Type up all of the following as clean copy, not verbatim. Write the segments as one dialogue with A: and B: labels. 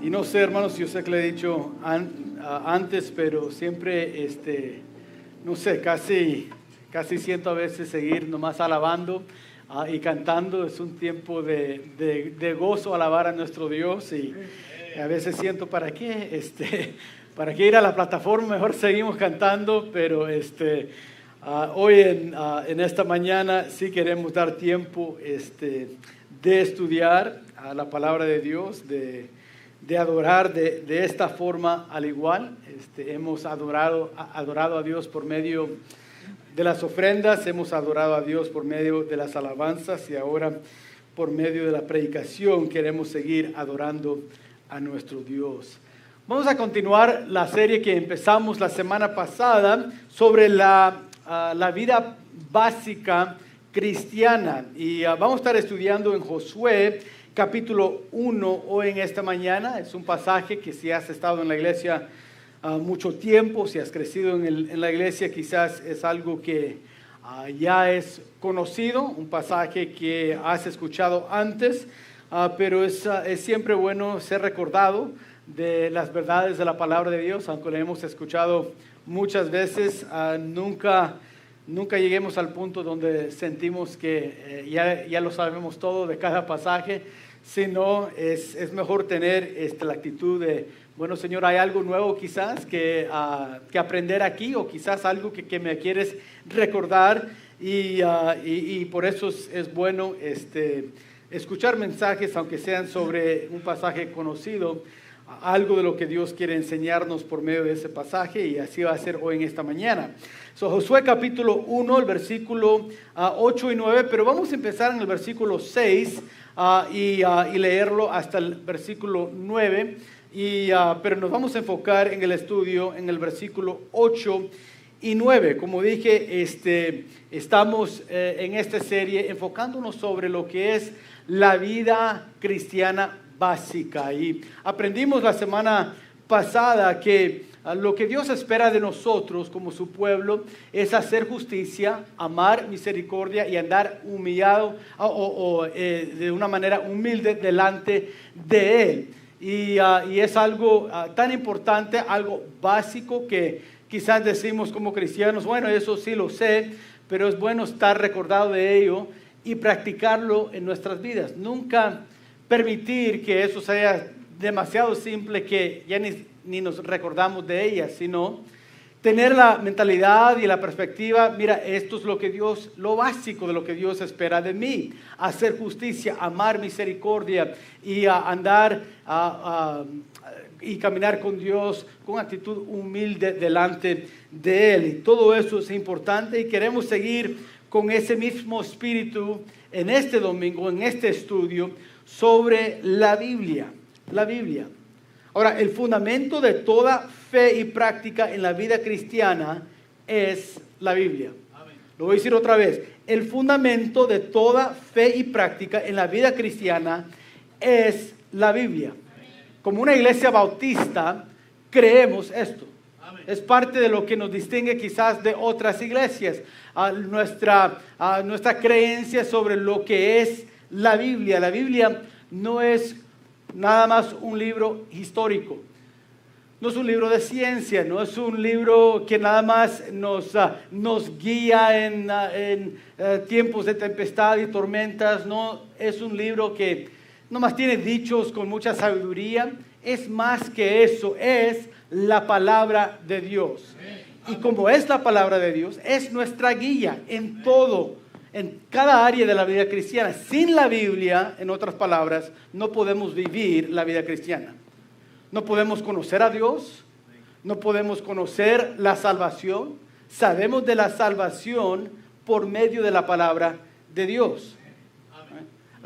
A: Y no sé, hermanos, yo sé que le he dicho antes, pero siempre, no sé, casi siento a veces seguir nomás alabando y cantando. Es un tiempo de gozo alabar a nuestro Dios y a veces siento, ¿para qué? ¿Para qué ir a la plataforma? Mejor seguimos cantando, pero hoy en esta mañana sí queremos dar tiempo de estudiar la palabra de Dios, de adorar de esta forma al igual. Hemos adorado a Dios por medio de las ofrendas, hemos adorado a Dios por medio de las alabanzas y ahora por medio de la predicación queremos seguir adorando a nuestro Dios. Vamos a continuar la serie que empezamos la semana pasada sobre la vida básica cristiana y vamos a estar estudiando en Josué capítulo 1 hoy en esta mañana. Es un pasaje que si has estado en la iglesia mucho tiempo, si has crecido en la iglesia, quizás es algo que ya es conocido, un pasaje que has escuchado antes, pero es siempre bueno ser recordado de las verdades de la palabra de Dios, aunque lo hemos escuchado muchas veces. Nunca lleguemos al punto donde sentimos que ya lo sabemos todo de cada pasaje, sino es mejor tener la actitud de, bueno, Señor, hay algo nuevo quizás que aprender aquí, o quizás algo que me quieres recordar, y por eso es bueno escuchar mensajes, aunque sean sobre un pasaje conocido, algo de lo que Dios quiere enseñarnos por medio de ese pasaje, y así va a ser hoy en esta mañana. Josué capítulo 1, el versículo 8 y 9, pero vamos a empezar en el versículo 6 y leerlo hasta el versículo 9, pero nos vamos a enfocar en el estudio en el versículo 8 y 9. Como dije, estamos en esta serie enfocándonos sobre lo que es la vida cristiana básica, y aprendimos la semana pasada que lo que Dios espera de nosotros como su pueblo es hacer justicia, amar misericordia y andar humillado de una manera humilde delante de Él. Y es algo tan importante, algo básico que quizás decimos como cristianos, bueno, eso sí lo sé, pero es bueno estar recordado de ello y practicarlo en nuestras vidas. Nunca permitir que eso sea demasiado simple que ya ni nos recordamos de ella, sino tener la mentalidad y la perspectiva, mira, esto es lo básico de lo que Dios espera de mí: hacer justicia, amar misericordia y andar y caminar con Dios con actitud humilde delante de Él. Y todo eso es importante, y queremos seguir con ese mismo espíritu en este domingo, en este estudio sobre la Biblia. La Biblia. Ahora, el fundamento de toda fe y práctica en la vida cristiana es la Biblia. Amén. Lo voy a decir otra vez. El fundamento de toda fe y práctica en la vida cristiana es la Biblia. Amén. Como una iglesia bautista, creemos esto. Amén. Es parte de lo que nos distingue quizás de otras iglesias. Nuestra creencia sobre lo que es la Biblia. La Biblia no es nada más un libro histórico, no es un libro de ciencia, no es un libro que nada más nos guía en tiempos de tempestad y tormentas. No es un libro que no más tiene dichos con mucha sabiduría. Es más que eso, es la palabra de Dios. Y como es la palabra de Dios, es nuestra guía en todo, en cada área de la vida cristiana. Sin la Biblia, en otras palabras, no podemos vivir la vida cristiana. No podemos conocer a Dios, no podemos conocer la salvación. Sabemos de la salvación por medio de la palabra de Dios.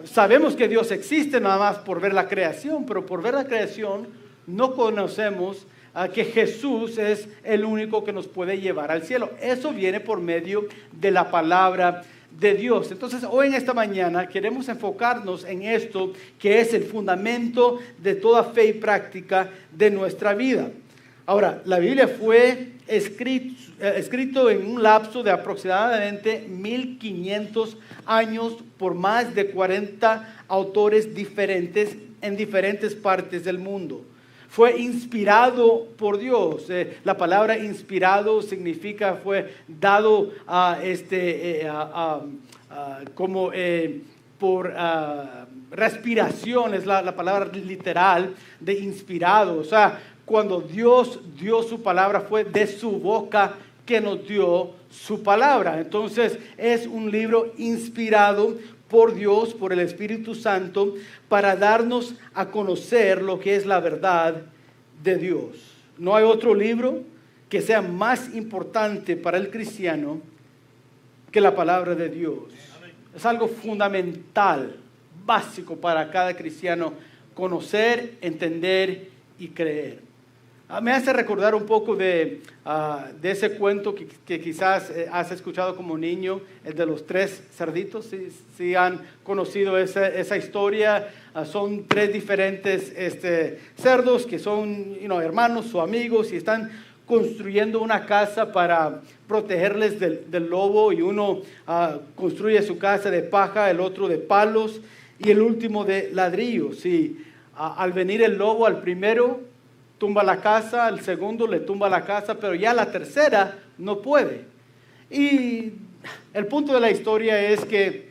A: Sabemos que Dios existe nada más por ver la creación, pero por ver la creación no conocemos que Jesús es el único que nos puede llevar al cielo. Eso viene por medio de la palabra de Dios. Entonces, hoy en esta mañana queremos enfocarnos en esto que es el fundamento de toda fe y práctica de nuestra vida. Ahora, la Biblia fue escrito en un lapso de aproximadamente 1500 años por más de 40 autores diferentes en diferentes partes del mundo. Fue inspirado por Dios. La palabra inspirado significa fue dado como por respiración, es la palabra literal de inspirado. O sea, cuando Dios dio su palabra fue de su boca que nos dio su palabra. Entonces es un libro inspirado por Dios, por el Espíritu Santo, para darnos a conocer lo que es la verdad de Dios. No hay otro libro que sea más importante para el cristiano que la palabra de Dios. Es algo fundamental, básico para cada cristiano conocer, entender y creer. Me hace recordar un poco de ese cuento que quizás has escuchado como niño, el de los 3 cerditos. Si han conocido esa historia, son 3 diferentes cerdos que son hermanos o amigos y están construyendo una casa para protegerles del lobo, y uno construye su casa de paja, el otro de palos y el último de ladrillos. Y al venir el lobo, al primero tumba la casa, al segundo le tumba la casa, pero ya la tercera no puede. Y el punto de la historia es que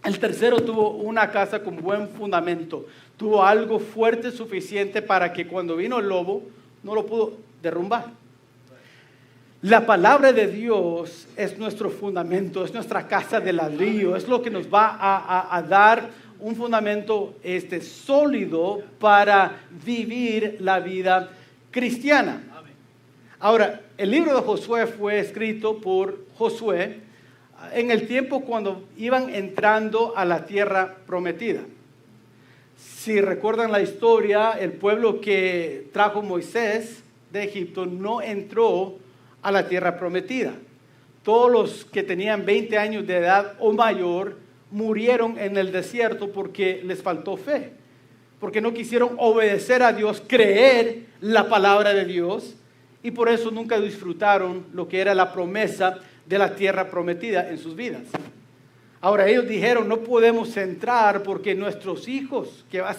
A: el tercero tuvo una casa con buen fundamento, tuvo algo fuerte suficiente para que cuando vino el lobo no lo pudo derrumbar. La palabra de Dios es nuestro fundamento, es nuestra casa de ladrillo, es lo que nos va a dar un fundamento sólido para vivir la vida cristiana. Ahora, el libro de Josué fue escrito por Josué en el tiempo cuando iban entrando a la tierra prometida. Si recuerdan la historia, el pueblo que trajo Moisés de Egipto no entró a la tierra prometida. Todos los que tenían 20 años de edad o mayor murieron en el desierto porque les faltó fe, porque no quisieron obedecer a Dios, creer la palabra de Dios, y por eso nunca disfrutaron lo que era la promesa de la tierra prometida en sus vidas. Ahora ellos dijeron, no podemos entrar porque nuestros hijos, ¿qué va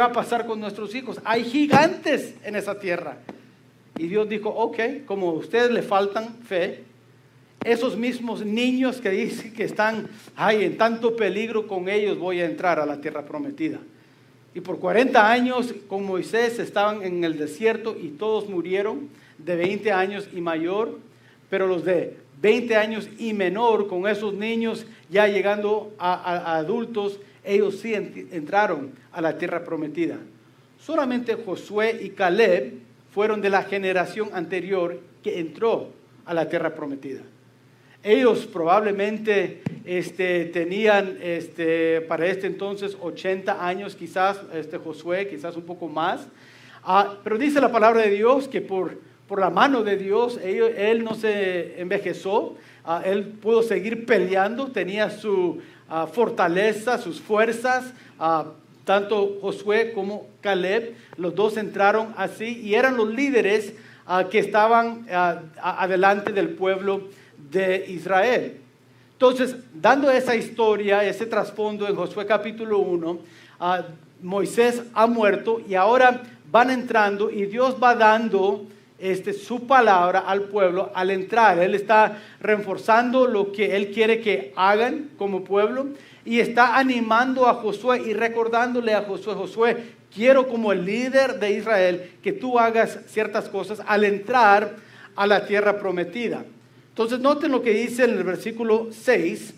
A: a pasar con nuestros hijos? Hay gigantes en esa tierra. Y Dios dijo, ok, como a ustedes le faltan fe, esos mismos niños que dicen que están en tanto peligro, con ellos voy a entrar a la tierra prometida. Y por 40 años con Moisés estaban en el desierto y todos murieron de 20 años y mayor, pero los de 20 años y menor, con esos niños ya llegando a adultos, ellos sí entraron a la tierra prometida. Solamente Josué y Caleb fueron de la generación anterior que entró a la tierra prometida. Ellos probablemente tenían para entonces 80 años, quizás Josué, quizás un poco más. Pero dice la palabra de Dios que por la mano de Dios él no se envejeció, él pudo seguir peleando, tenía su fortaleza, sus fuerzas. Tanto Josué como Caleb, los dos entraron así y eran los líderes que estaban adelante del pueblo de Israel. Entonces, dando esa historia, ese trasfondo en Josué capítulo 1, Moisés ha muerto y ahora van entrando y Dios va dando su palabra al pueblo al entrar. Él está reforzando lo que Él quiere que hagan como pueblo y está animando a Josué y recordándole a Josué, Josué, quiero como el líder de Israel que tú hagas ciertas cosas al entrar a la tierra prometida. Entonces noten lo que dice en el versículo 6,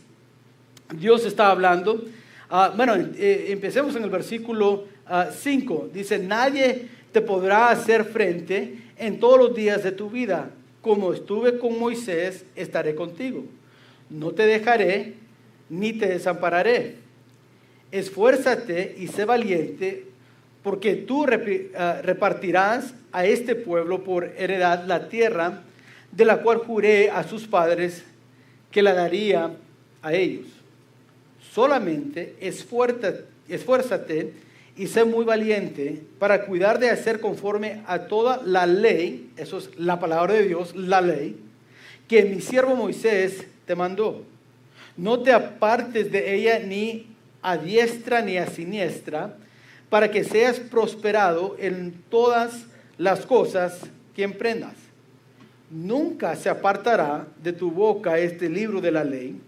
A: Dios está hablando. Empecemos en el versículo 5, dice, nadie te podrá hacer frente en todos los días de tu vida, como estuve con Moisés, estaré contigo, no te dejaré ni te desampararé, esfuérzate y sé valiente, porque tú repartirás a este pueblo por heredad la tierra de la cual juré a sus padres que la daría a ellos. Solamente esfuérzate y sé muy valiente para cuidar de hacer conforme a toda la ley, eso es la palabra de Dios, la ley, que mi siervo Moisés te mandó. No te apartes de ella ni a diestra ni a siniestra, para que seas prosperado en todas las cosas que emprendas. Nunca se apartará de tu boca este libro de la ley,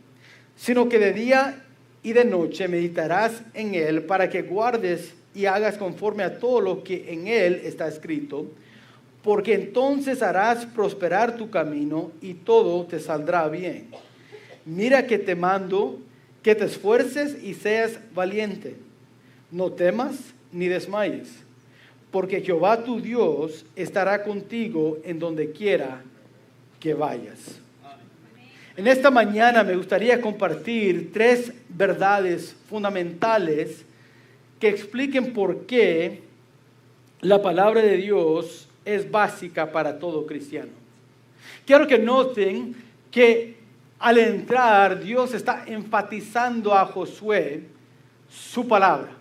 A: sino que de día y de noche meditarás en él para que guardes y hagas conforme a todo lo que en él está escrito, porque entonces harás prosperar tu camino y todo te saldrá bien. Mira que te mando que te esfuerces y seas valiente. No temas ni desmayes, porque Jehová tu Dios estará contigo en donde quiera que vayas. En esta mañana me gustaría compartir 3 verdades fundamentales que expliquen por qué la palabra de Dios es básica para todo cristiano. Quiero que noten que al entrar Dios está enfatizando a Josué su palabra.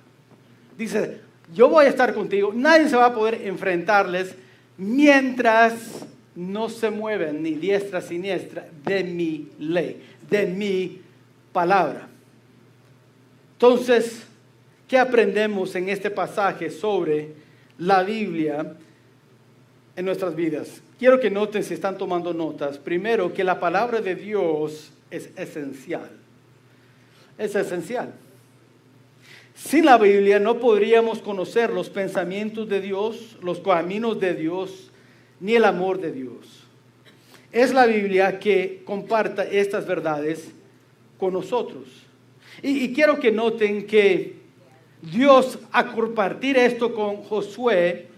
A: Dice, yo voy a estar contigo, nadie se va a poder enfrentarles mientras no se mueven ni diestra ni siniestra de mi ley, de mi palabra. Entonces, ¿qué aprendemos en este pasaje sobre la Biblia en nuestras vidas? Quiero que noten, si están tomando notas, primero que la palabra de Dios es esencial. Es esencial. Sin la Biblia no podríamos conocer los pensamientos de Dios, los caminos de Dios, ni el amor de Dios. Es la Biblia que comparta estas verdades con nosotros. Y quiero que noten que Dios, a compartir esto con Josué,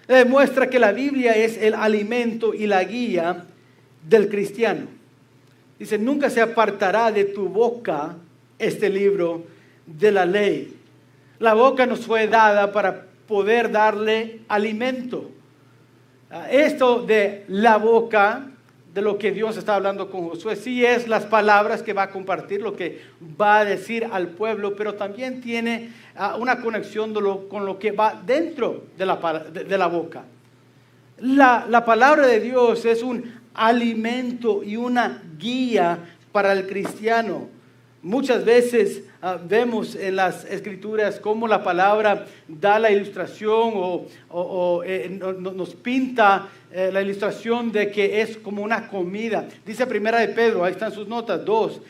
A: demuestra que la Biblia es el alimento y la guía del cristiano. Dice, nunca se apartará de tu boca este libro de la ley. La boca nos fue dada para poder darle alimento. Esto de la boca, de lo que Dios está hablando con Josué, sí es las palabras que va a compartir, lo que va a decir al pueblo, pero también tiene una conexión con lo que va dentro de la boca. La palabra de Dios es un alimento y una guía para el cristiano. Muchas veces vemos en las escrituras cómo la palabra da la ilustración o nos pinta la ilustración de que es como una comida. Dice Primera de Pedro, ahí están sus notas, 2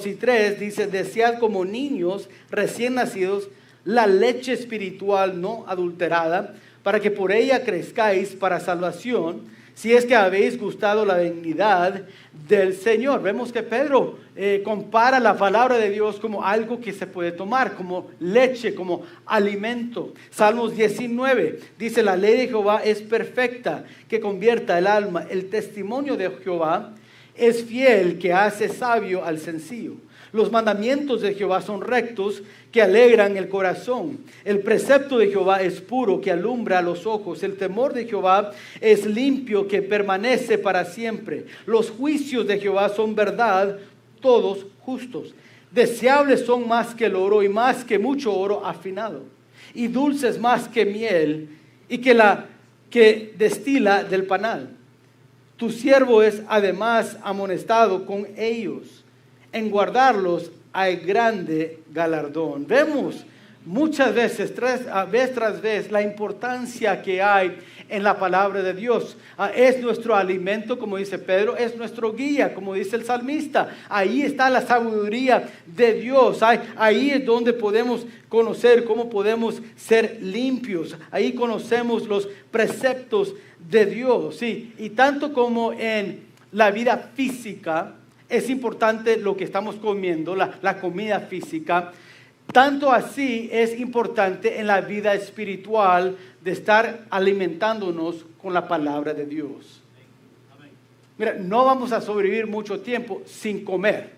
A: y 3, dice, desead como niños recién nacidos la leche espiritual no adulterada, para que por ella crezcáis para salvación, si es que habéis gustado la benignidad del Señor. Vemos que Pedro compara la palabra de Dios como algo que se puede tomar, como leche, como alimento. Salmos 19 dice, la ley de Jehová es perfecta, que convierta el alma. El testimonio de Jehová es fiel, que hace sabio al sencillo. Los mandamientos de Jehová son rectos, que alegran el corazón. El precepto de Jehová es puro, que alumbra los ojos. El temor de Jehová es limpio, que permanece para siempre. Los juicios de Jehová son verdad, todos justos. Deseables son más que el oro y más que mucho oro afinado. Y dulces más que miel y que la que destila del panal. Tu siervo es además amonestado con ellos. En guardarlos hay grande galardón. Vemos muchas veces, vez tras vez, la importancia que hay en la palabra de Dios. Es nuestro alimento, como dice Pedro, es nuestro guía, como dice el salmista. Ahí está la sabiduría de Dios. Ahí es donde podemos conocer cómo podemos ser limpios. Ahí conocemos los preceptos de Dios. ¿Sí? Y tanto como en la vida física, es importante lo que estamos comiendo, la comida física. Tanto así es importante en la vida espiritual de estar alimentándonos con la palabra de Dios. Mira, no vamos a sobrevivir mucho tiempo sin comer.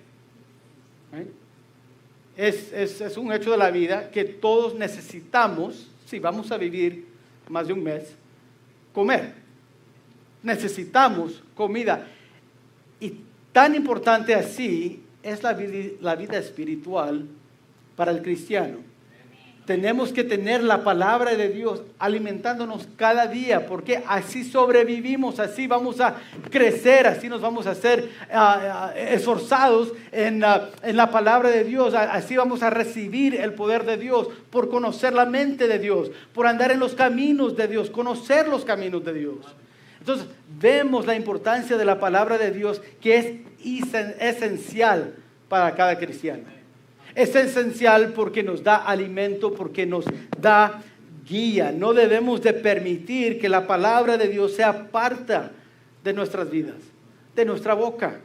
A: Es un hecho de la vida que todos necesitamos, si vamos a vivir más de un mes, comer. Necesitamos comida. Y tan importante así es la vida espiritual para el cristiano. Tenemos que tener la palabra de Dios alimentándonos cada día, porque así sobrevivimos, así vamos a crecer, así nos vamos a ser esforzados en la palabra de Dios, así vamos a recibir el poder de Dios, por conocer la mente de Dios, por andar en los caminos de Dios, conocer los caminos de Dios. Entonces vemos la importancia de la palabra de Dios, que es esencial para cada cristiano. Es esencial porque nos da alimento, porque nos da guía. No debemos de permitir que la palabra de Dios sea parte de nuestras vidas, de nuestra boca.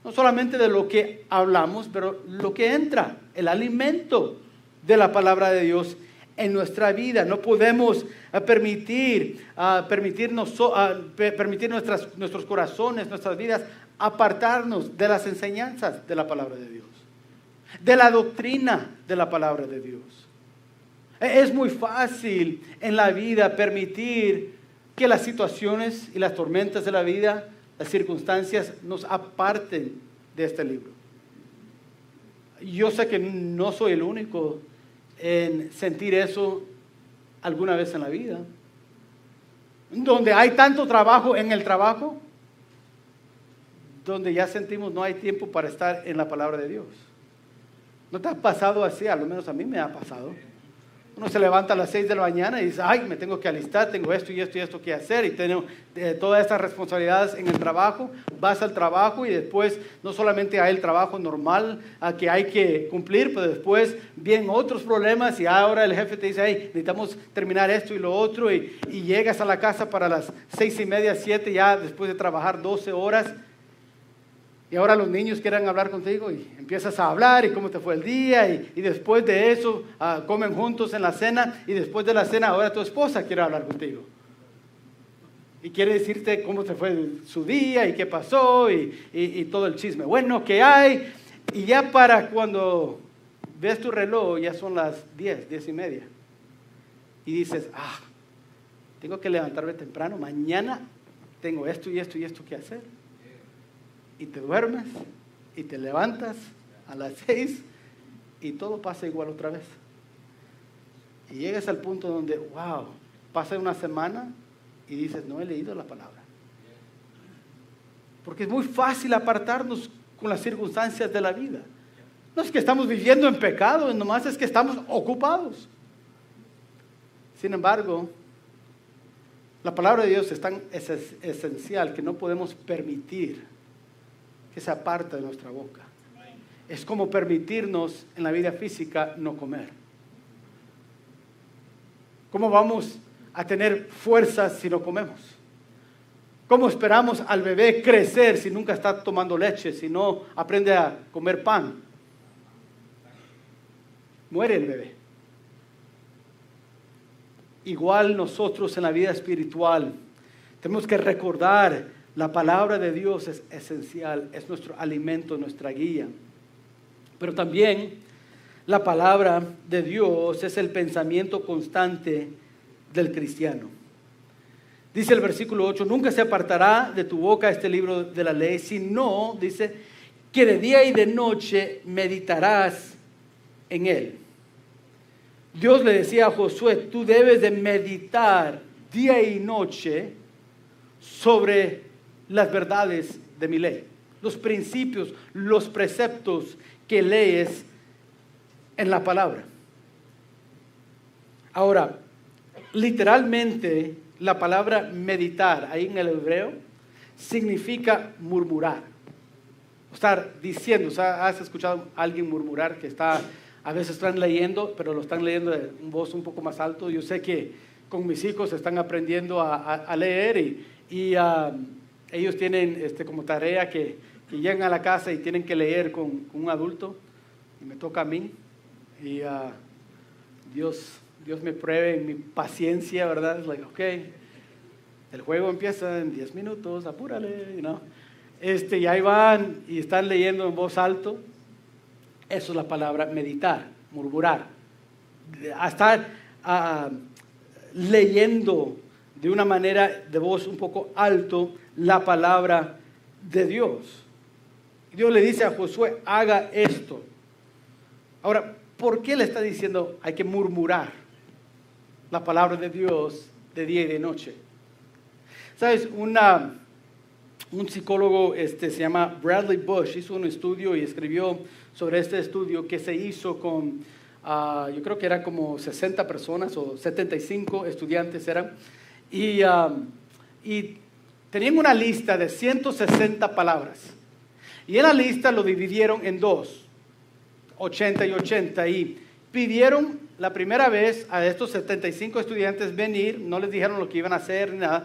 A: No solamente de lo que hablamos, pero lo que entra, el alimento de la palabra de Dios en nuestra vida. No podemos permitir nuestros corazones, nuestras vidas, apartarnos de las enseñanzas de la palabra de Dios, de la doctrina de la palabra de Dios. Es muy fácil en la vida permitir que las situaciones y las tormentas de la vida, las circunstancias, nos aparten de este libro. Yo sé que no soy el único en sentir eso alguna vez en la vida, donde hay tanto trabajo en el trabajo, donde ya sentimos no hay tiempo para estar en la palabra de Dios. ¿No te ha pasado así? A lo menos a mí me ha pasado. Uno se levanta a las 6 de la mañana y dice, ay, me tengo que alistar, tengo esto y esto y esto que hacer, y tengo todas estas responsabilidades en el trabajo. Vas al trabajo y después no solamente hay el trabajo normal que hay que cumplir, pero después vienen otros problemas y ahora el jefe te dice, hey, necesitamos terminar esto y lo otro, y llegas a la casa para las 6:30, 7, ya después de trabajar 12 horas. Y ahora los niños quieren hablar contigo y empiezas a hablar y cómo te fue el día, y después de eso comen juntos en la cena, y después de la cena ahora tu esposa quiere hablar contigo y quiere decirte cómo te fue su día y qué pasó y todo el chisme bueno que hay. Y ya para cuando ves tu reloj ya son las 10:30 y dices, tengo que levantarme temprano, mañana tengo esto y esto y esto que hacer. Y te duermes y te levantas a las 6 y todo pasa igual otra vez. Y llegas al punto donde, wow, pasa una semana y dices, no he leído la palabra. Porque es muy fácil apartarnos con las circunstancias de la vida. No es que estamos viviendo en pecado, nomás es que estamos ocupados. Sin embargo, la palabra de Dios es tan esencial que no podemos permitir que se aparta de nuestra boca. Es como permitirnos en la vida física no comer. ¿Cómo vamos a tener fuerzas si no comemos? ¿Cómo esperamos al bebé crecer si nunca está tomando leche, si no aprende a comer pan? Muere el bebé. Igual nosotros en la vida espiritual tenemos que recordar la palabra de Dios es esencial, es nuestro alimento, nuestra guía. Pero también la palabra de Dios es el pensamiento constante del cristiano. Dice el versículo 8, nunca se apartará de tu boca este libro de la ley, sino, dice, que de día y de noche meditarás en él. Dios le decía a Josué, tú debes de meditar día y noche sobre las verdades de mi ley, los principios, los preceptos que lees en la palabra. Ahora, literalmente la palabra meditar ahí en el hebreo significa murmurar, estar diciendo. O sea, ¿has escuchado a alguien murmurar? Que a veces están leyendo, pero lo están leyendo de voz un poco más alto. Yo sé que con mis hijos están aprendiendo a leer y ellos tienen como tarea que llegan a la casa y tienen que leer con un adulto, y me toca a mí, y Dios me pruebe en mi paciencia, ¿verdad? Es like, okay, el juego empieza en 10 minutos, apúrale, y ahí van y están leyendo en voz alto. Eso es la palabra meditar, murmurar, a estar leyendo de una manera de voz un poco alto la palabra de Dios. Dios le dice a Josué, haga esto. Ahora, ¿por qué le está diciendo hay que murmurar la palabra de Dios de día y de noche? ¿Sabes? Un psicólogo se llama Bradley Bush, hizo un estudio y escribió sobre este estudio que se hizo con, yo creo que era como 60 personas o 75 estudiantes eran, y tenían una lista de 160 palabras. Y en la lista lo dividieron en dos, 80 y 80, y pidieron la primera vez a estos 75 estudiantes venir, no les dijeron lo que iban a hacer ni nada.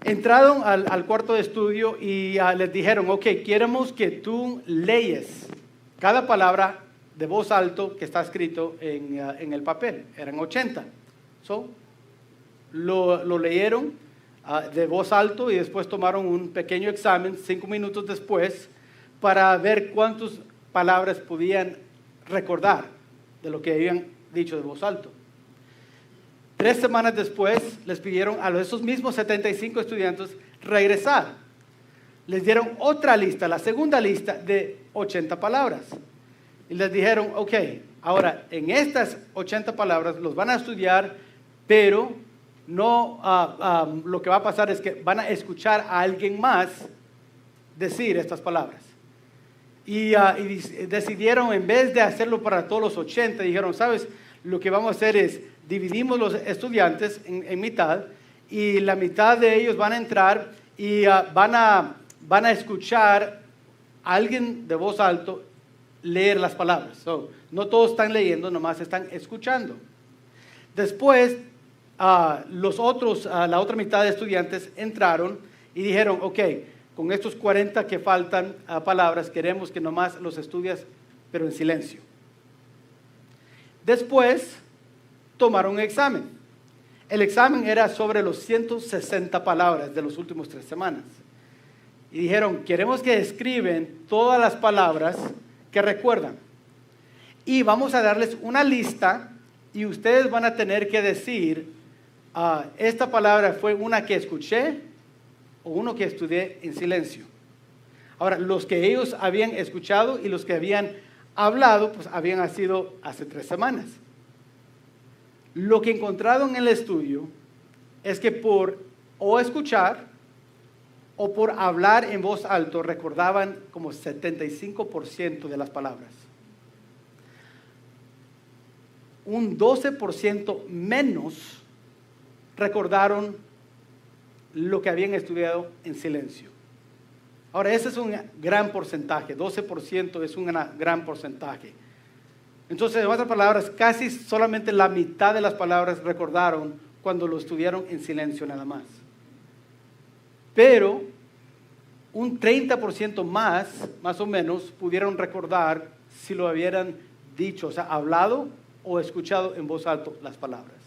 A: Entraron al cuarto de estudio y les dijeron, ok, queremos que tú leyes cada palabra de voz alto que está escrito en el papel. Eran 80. Lo leyeron de voz alto y después tomaron un pequeño examen 5 minutos después para ver cuántas palabras podían recordar de lo que habían dicho de voz alto. 3 semanas después les pidieron a esos mismos 75 estudiantes regresar. Les dieron otra lista, la segunda lista de 80 palabras. Y les dijeron, ok, ahora en estas 80 palabras los van a estudiar, pero no, lo que va a pasar es que van a escuchar a alguien más decir estas palabras. Y decidieron, en vez de hacerlo para todos los 80, dijeron, ¿sabes? Lo que vamos a hacer es dividimos los estudiantes en mitad y la mitad de ellos van a entrar y van a escuchar a alguien de voz alto leer las palabras. No todos están leyendo, nomás están escuchando. Después, la otra mitad de estudiantes entraron y dijeron, ok, con estos 40 que faltan palabras, queremos que nomás los estudias, pero en silencio. Después, tomaron un examen. El examen era sobre los 160 palabras de las últimas 3 semanas. Y dijeron, queremos que escriben todas las palabras que recuerdan. Y vamos a darles una lista y ustedes van a tener que decir, esta palabra fue una que escuché o uno que estudié en silencio. Ahora, los que ellos habían escuchado y los que habían hablado, pues habían sido hace 3 semanas. Lo que encontraron en el estudio es que por o escuchar o por hablar en voz alto recordaban como 75% de las palabras. Un 12% menos recordaron lo que habían estudiado en silencio. Ahora, ese es un gran porcentaje, 12% es un gran porcentaje. Entonces, en otras palabras, casi solamente la mitad de las palabras recordaron cuando lo estudiaron en silencio nada más. Pero un 30% más o menos, pudieron recordar si lo hubieran dicho, o sea, hablado o escuchado en voz alta las palabras.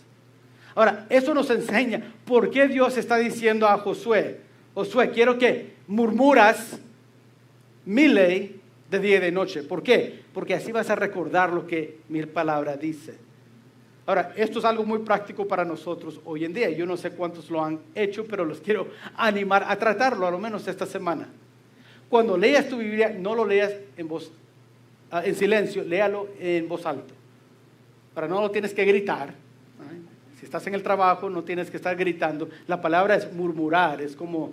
A: Ahora, eso nos enseña por qué Dios está diciendo a Josué, Josué, quiero que murmuras mi ley de día y de noche. ¿Por qué? Porque así vas a recordar lo que mi palabra dice. Ahora, esto es algo muy práctico para nosotros hoy en día. Yo no sé cuántos lo han hecho, pero los quiero animar a tratarlo, a lo menos esta semana. Cuando leas tu Biblia, no lo leas en silencio, léalo en voz alta. Para no lo tienes que gritar. Si estás en el trabajo, no tienes que estar gritando. La palabra es murmurar, es como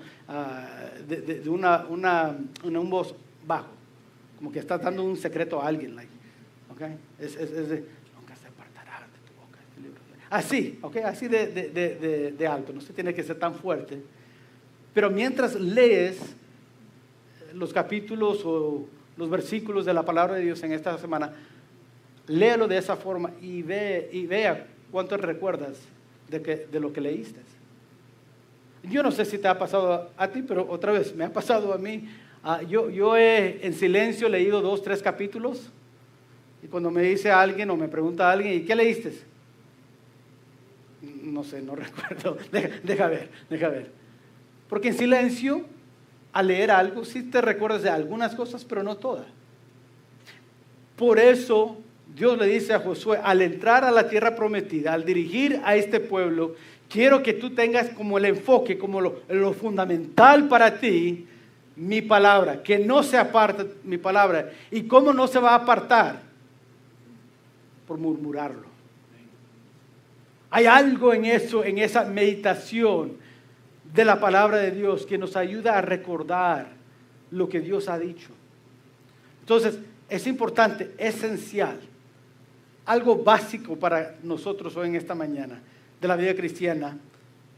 A: de una voz bajo. Como que estás dando un secreto a alguien. Okay? Es de, nunca se apartará de tu boca este libro. Así, okay? Así de alto. No se tiene que ser tan fuerte. Pero mientras lees los capítulos o los versículos de la palabra de Dios en esta semana, léelo de esa forma y vea cuánto recuerdas de lo que leíste. Yo no sé si te ha pasado a ti, pero otra vez me ha pasado a mí. Yo he en silencio leído 2, 3 capítulos y cuando me dice alguien o me pregunta alguien, ¿y qué leíste? No sé, no recuerdo. Deja ver. Porque en silencio, al leer algo, sí te recuerdas de algunas cosas, pero no todas. Por eso Dios le dice a Josué, al entrar a la tierra prometida, al dirigir a este pueblo, quiero que tú tengas como el enfoque, como lo fundamental para ti, mi palabra, que no se aparte mi palabra. ¿Y cómo no se va a apartar? por murmurarlo. Hay algo en eso, en esa meditación de la palabra de Dios que nos ayuda a recordar lo que Dios ha dicho. Entonces, es importante, esencial, algo básico para nosotros hoy en esta mañana de la vida cristiana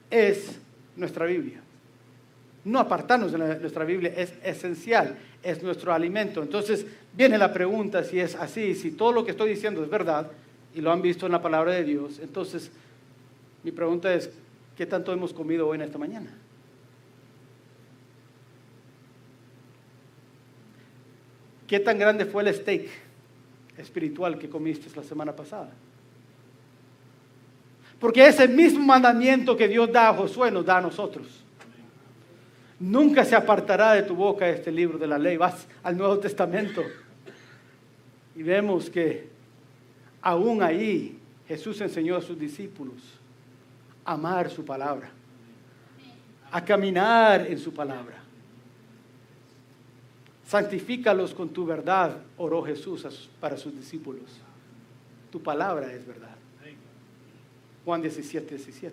A: es nuestra Biblia. No apartarnos de nuestra Biblia es esencial, es nuestro alimento. Entonces viene la pregunta si es así, si todo lo que estoy diciendo es verdad y lo han visto en la palabra de Dios. Entonces mi pregunta es, ¿qué tanto hemos comido hoy en esta mañana? ¿Qué tan grande fue el steak espiritual que comiste la semana pasada? Porque ese mismo mandamiento que Dios da a Josué nos da a nosotros. Nunca se apartará de tu boca este libro de la ley. Vas al Nuevo Testamento y vemos que aún ahí Jesús enseñó a sus discípulos a amar su palabra, a caminar en su palabra. Santifícalos con tu verdad, oró Jesús para sus discípulos. Tu palabra es verdad. Juan 17:17.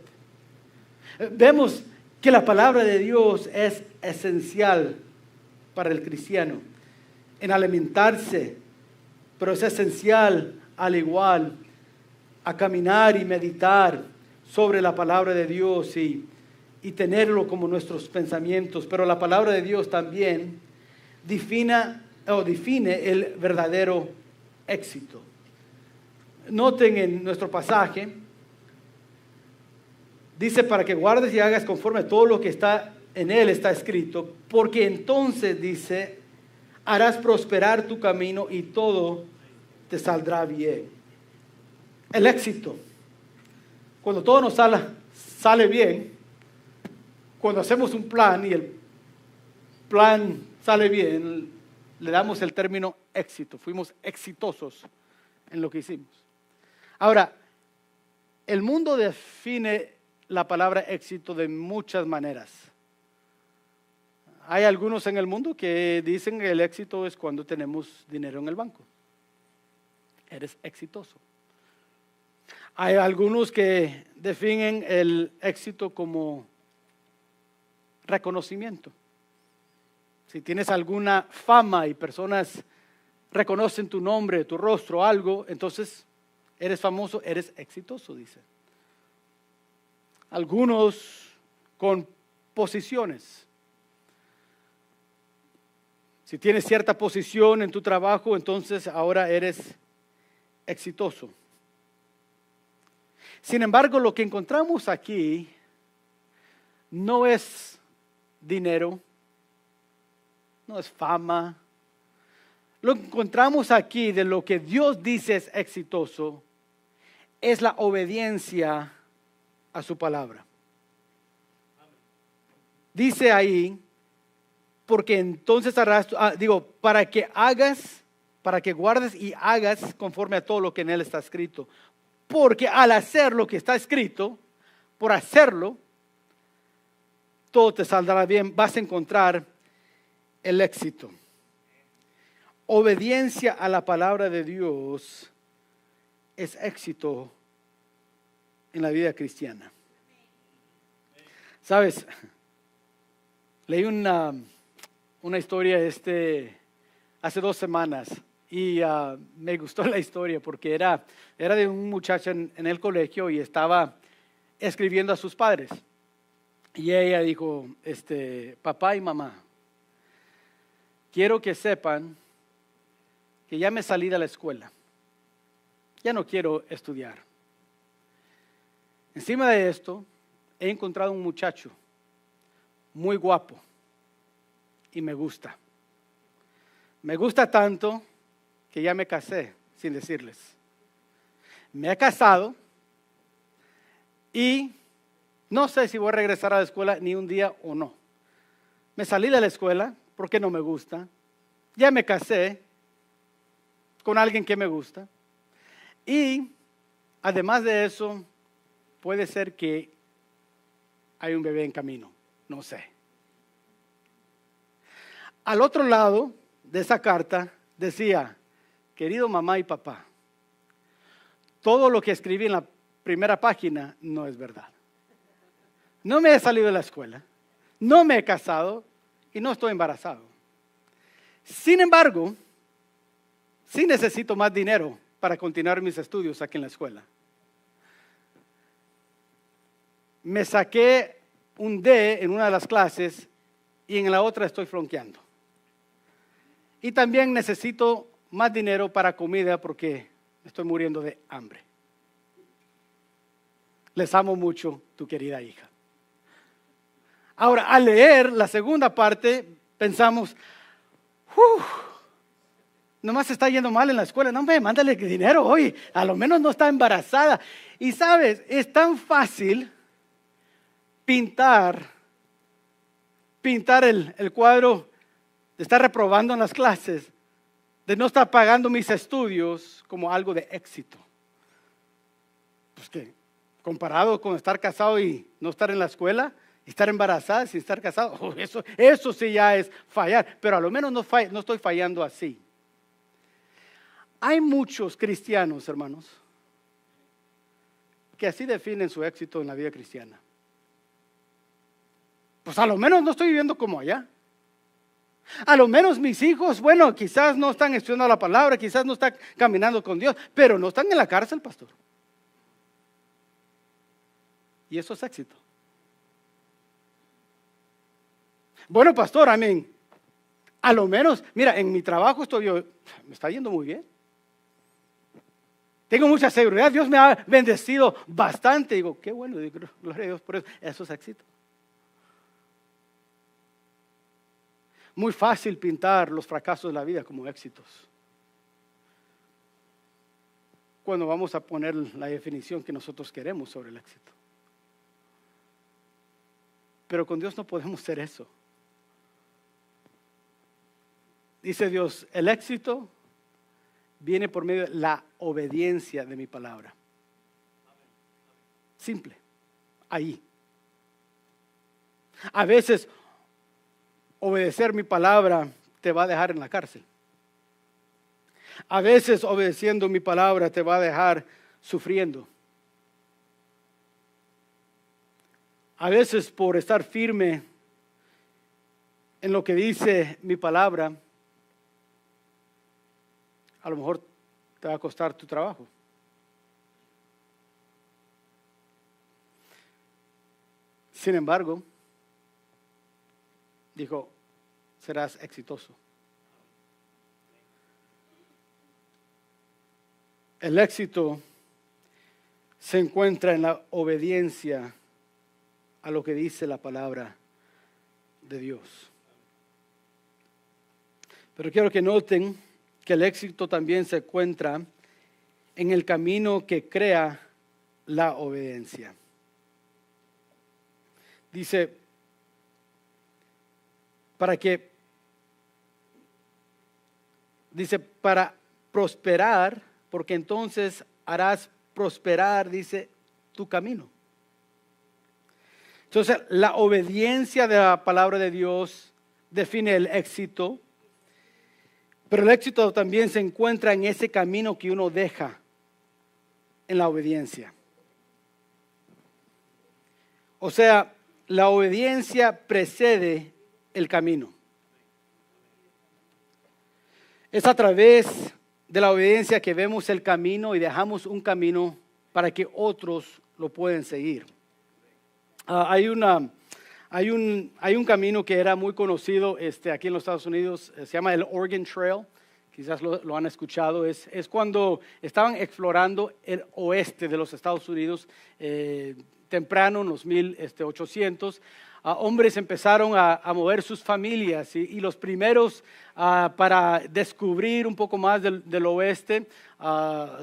A: Vemos que la palabra de Dios es esencial para el cristiano en alimentarse, pero es esencial al igual a caminar y meditar sobre la palabra de Dios y tenerlo como nuestros pensamientos. Pero la palabra de Dios también define el verdadero éxito. Noten en nuestro pasaje, dice para que guardes y hagas conforme a todo lo que está en él está escrito, porque entonces dice, harás prosperar tu camino y todo te saldrá bien. El éxito, cuando todo nos sale bien, cuando hacemos un plan y el plan sale bien, le damos el término éxito. Fuimos exitosos en lo que hicimos. Ahora, el mundo define la palabra éxito de muchas maneras. Hay algunos en el mundo que dicen que el éxito es cuando tenemos dinero en el banco. Eres exitoso. Hay algunos que definen el éxito como reconocimiento. Si tienes alguna fama y personas reconocen tu nombre, tu rostro, algo, entonces eres famoso, eres exitoso, dice. Algunos con posiciones. Si tienes cierta posición en tu trabajo, entonces ahora eres exitoso. Sin embargo, lo que encontramos aquí no es dinero, no es fama. Lo que encontramos aquí de lo que Dios dice es exitoso es la obediencia a su palabra. Dice ahí, porque entonces harás, para que guardes y hagas conforme a todo lo que en él está escrito. Porque al hacer lo que está escrito, por hacerlo, todo te saldrá bien, vas a encontrar el éxito. Obediencia a la palabra de Dios es éxito en la vida cristiana. ¿Sabes? Leí una historia hace 2 semanas y me gustó la historia porque era de un muchacho en el colegio y estaba escribiendo a sus padres. Y ella dijo, papá y mamá, quiero que sepan que ya me salí de la escuela. Ya no quiero estudiar. Encima de esto, he encontrado un muchacho muy guapo y me gusta. Me gusta tanto que ya me casé sin decirles. Me he casado y no sé si voy a regresar a la escuela ni un día o no. Me salí de la escuela porque no me gusta. Ya me casé con alguien que me gusta. Y además de eso, puede ser que hay un bebé en camino. No sé. Al otro lado de esa carta decía, querido mamá y papá, todo lo que escribí en la primera página no es verdad. No me he salido de la escuela, no me he casado y no estoy embarazado. Sin embargo, sí necesito más dinero para continuar mis estudios aquí en la escuela. Me saqué un D en una de las clases y en la otra estoy flunkeando. Y también necesito más dinero para comida porque me estoy muriendo de hambre. Les amo mucho, tu querida hija. Ahora, al leer la segunda parte, pensamos, nomás está yendo mal en la escuela. No, mándale dinero hoy. A lo menos no está embarazada. Y sabes, es tan fácil pintar el cuadro de estar reprobando en las clases, de no estar pagando mis estudios como algo de éxito. Pues que comparado con estar casado y no estar en la escuela, y estar embarazada sin estar casado, eso sí ya es fallar, pero a lo menos no estoy fallando así. Hay muchos cristianos, hermanos, que así definen su éxito en la vida cristiana. Pues a lo menos no estoy viviendo como allá. A lo menos mis hijos, bueno, quizás no están estudiando la palabra, quizás no están caminando con Dios, pero no están en la cárcel, pastor. Y eso es éxito. Bueno, pastor, amén. A lo menos, mira, en mi trabajo me está yendo muy bien. Tengo mucha seguridad, Dios me ha bendecido bastante. Digo, qué bueno, gloria a Dios por eso. Eso es éxito. Muy fácil pintar los fracasos de la vida como éxitos. Cuando vamos a poner la definición que nosotros queremos sobre el éxito. Pero con Dios no podemos hacer eso. Dice Dios, el éxito viene por medio de la obediencia de mi palabra. Simple, ahí. A veces obedecer mi palabra te va a dejar en la cárcel. A veces obedeciendo mi palabra te va a dejar sufriendo. A veces por estar firme en lo que dice mi palabra, a lo mejor te va a costar tu trabajo. Sin embargo, dijo, serás exitoso. El éxito se encuentra en la obediencia a lo que dice la palabra de Dios. Pero quiero que noten que el éxito también se encuentra en el camino que crea la obediencia. Dice, para prosperar, porque entonces harás prosperar, dice, tu camino. Entonces, la obediencia de la palabra de Dios define el éxito, pero el éxito también se encuentra en ese camino que uno deja en la obediencia. O sea, la obediencia precede el camino. Es a través de la obediencia que vemos el camino y dejamos un camino para que otros lo puedan seguir. Hay un camino que era muy conocido aquí en los Estados Unidos, se llama el Oregon Trail, quizás lo han escuchado, es cuando estaban explorando el oeste de los Estados Unidos, temprano en los 1800, hombres empezaron a mover sus familias y los primeros para descubrir un poco más del oeste,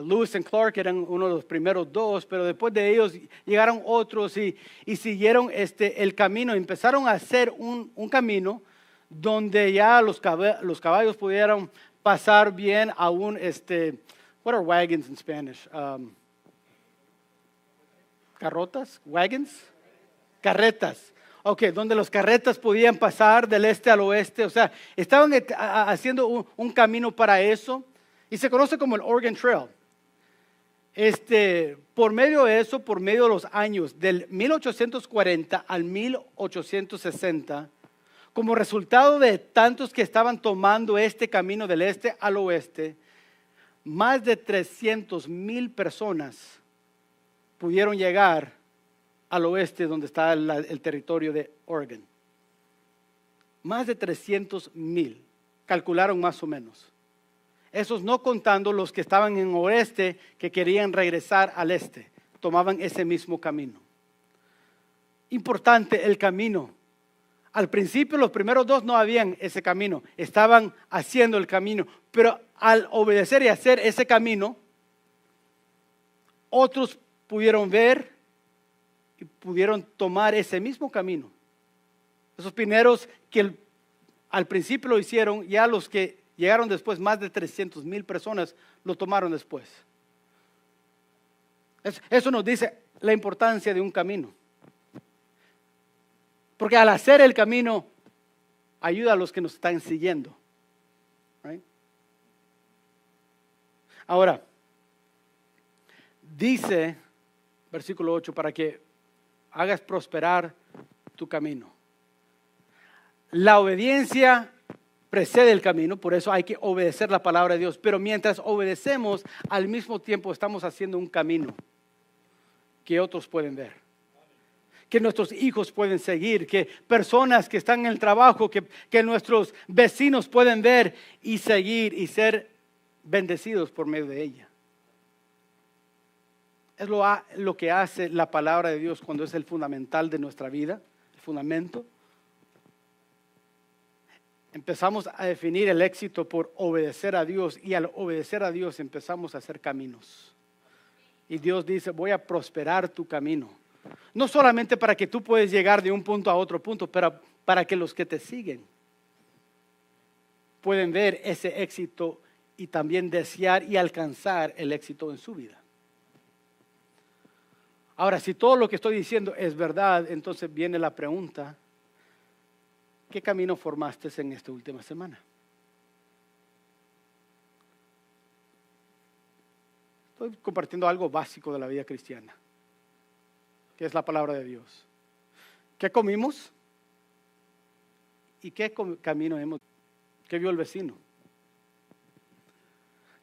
A: Lewis y Clark eran uno de los primeros dos, pero después de ellos llegaron otros y siguieron el camino, empezaron a hacer un camino donde ya los caballos pudieran pasar bien a what are wagons in Spanish? ¿Carrotas? ¿Wagons? Carretas. Ok, donde los carretas podían pasar del este al oeste. O sea, estaban haciendo un camino para eso. Y se conoce como el Oregon Trail. por medio de eso, por medio de los años del 1840 al 1860, como resultado de tantos que estaban tomando este camino del este al oeste, más de 300,000 personas pudieron llegar al oeste donde está el territorio de Oregon. Más de 300,000, calcularon más o menos. Esos no contando los que estaban en oeste que querían regresar al este, tomaban ese mismo camino. Importante el camino. Al principio los primeros dos no habían ese camino, estaban haciendo el camino, pero al obedecer y hacer ese camino, otros pudieron ver y pudieron tomar ese mismo camino. Esos pioneros que al principio lo hicieron, ya los que llegaron después, más de 300,000 personas lo tomaron después. Eso nos dice la importancia de un camino. Porque al hacer el camino, ayuda a los que nos están siguiendo. Right? Ahora, dice, versículo 8, para que hagas prosperar tu camino. La obediencia precede el camino, por eso hay que obedecer la palabra de Dios. Pero mientras obedecemos, al mismo tiempo estamos haciendo un camino que otros pueden ver, que nuestros hijos pueden seguir, que personas que están en el trabajo, que nuestros vecinos pueden ver y seguir y ser bendecidos por medio de ella. Es lo que hace la palabra de Dios cuando es el fundamental de nuestra vida, el fundamento. Empezamos a definir el éxito por obedecer a Dios, y al obedecer a Dios empezamos a hacer caminos. Y Dios dice, voy a prosperar tu camino. No solamente para que tú puedas llegar de un punto a otro punto, pero para que los que te siguen pueden ver ese éxito y también desear y alcanzar el éxito en su vida. Ahora, si todo lo que estoy diciendo es verdad, entonces viene la pregunta, ¿qué camino formaste en esta última semana? Estoy compartiendo algo básico de la vida cristiana, que es la palabra de Dios. ¿Qué comimos? ¿Y qué camino hemos? ¿Qué vio el vecino?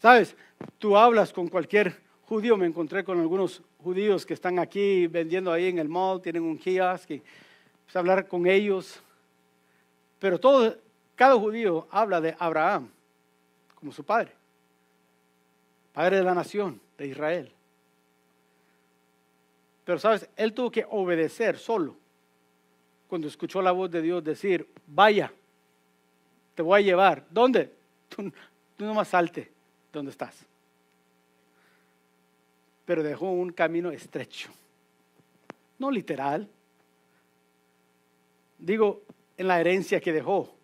A: ¿Sabes? Tú hablas con cualquier judío, me encontré con algunos judíos que están aquí vendiendo ahí en el mall, tienen un kiosk, y pues, hablar con ellos. Pero cada judío habla de Abraham como su padre, padre de la nación de Israel. Pero sabes, él tuvo que obedecer solo cuando escuchó la voz de Dios decir, vaya, te voy a llevar. ¿Dónde? Tú nomás salte donde estás. Pero dejó un camino estrecho, no literal, digo, en la herencia que dejó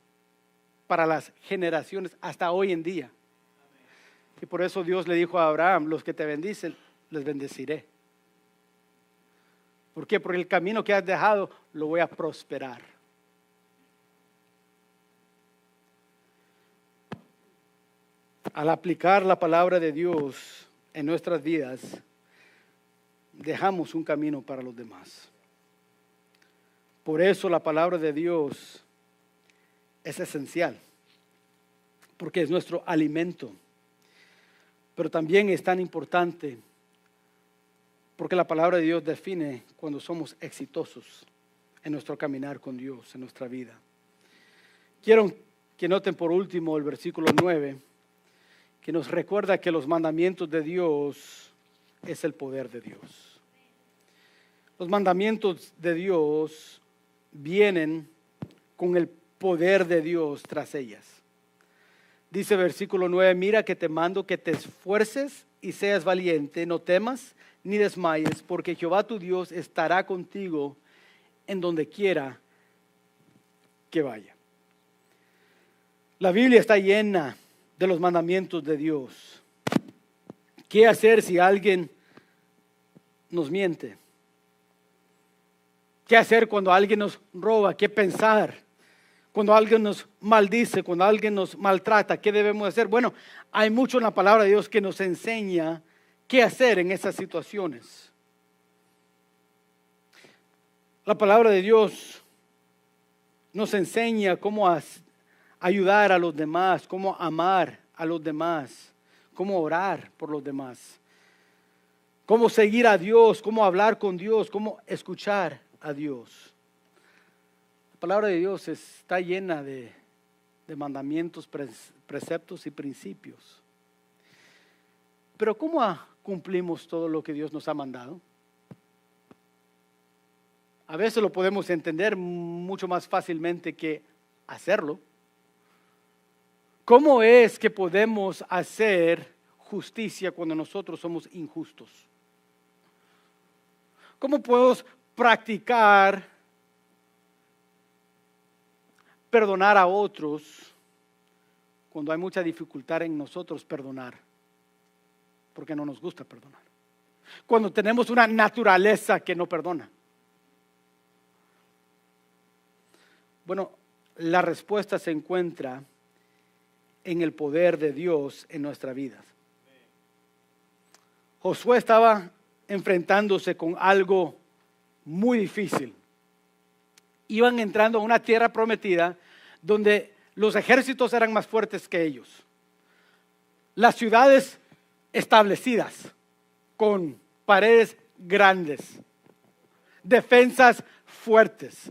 A: para las generaciones hasta hoy en día. Y por eso Dios le dijo a Abraham, los que te bendicen, les bendeciré. ¿Por qué? Porque el camino que has dejado lo voy a prosperar. Al aplicar la palabra de Dios en nuestras vidas, dejamos un camino para los demás. Por eso la palabra de Dios es esencial, porque es nuestro alimento. Pero también es tan importante porque la palabra de Dios define cuando somos exitosos en nuestro caminar con Dios, en nuestra vida. Quiero que noten por último el versículo 9, que nos recuerda que los mandamientos de Dios es el poder de Dios. Los mandamientos de Dios vienen con el poder de Dios tras ellas. Dice versículo 9, mira que te mando que te esfuerces y seas valiente, no temas ni desmayes, porque Jehová tu Dios estará contigo en donde quiera que vaya. La Biblia está llena de los mandamientos de Dios. ¿Qué hacer si alguien nos miente? ¿Qué hacer cuando alguien nos roba? ¿Qué pensar? Cuando alguien nos maldice, cuando alguien nos maltrata, ¿qué debemos hacer? Bueno, hay mucho en la palabra de Dios que nos enseña qué hacer en esas situaciones. La palabra de Dios nos enseña cómo ayudar a los demás, cómo amar a los demás, cómo orar por los demás, cómo seguir a Dios, cómo hablar con Dios, cómo escuchar a Dios. La palabra de Dios está llena de mandamientos, preceptos y principios. Pero ¿cómo cumplimos todo lo que Dios nos ha mandado? A veces lo podemos entender mucho más fácilmente que hacerlo. ¿Cómo es que podemos hacer justicia cuando nosotros somos injustos? ¿Cómo podemos practicar perdonar a otros cuando hay mucha dificultad en nosotros perdonar? Porque no nos gusta perdonar. Cuando tenemos una naturaleza que no perdona. Bueno, la respuesta se encuentra en el poder de Dios en nuestra vida. Josué estaba enfrentándose con algo muy difícil. Iban entrando a una tierra prometida donde los ejércitos eran más fuertes que ellos. Las ciudades establecidas con paredes grandes, defensas fuertes.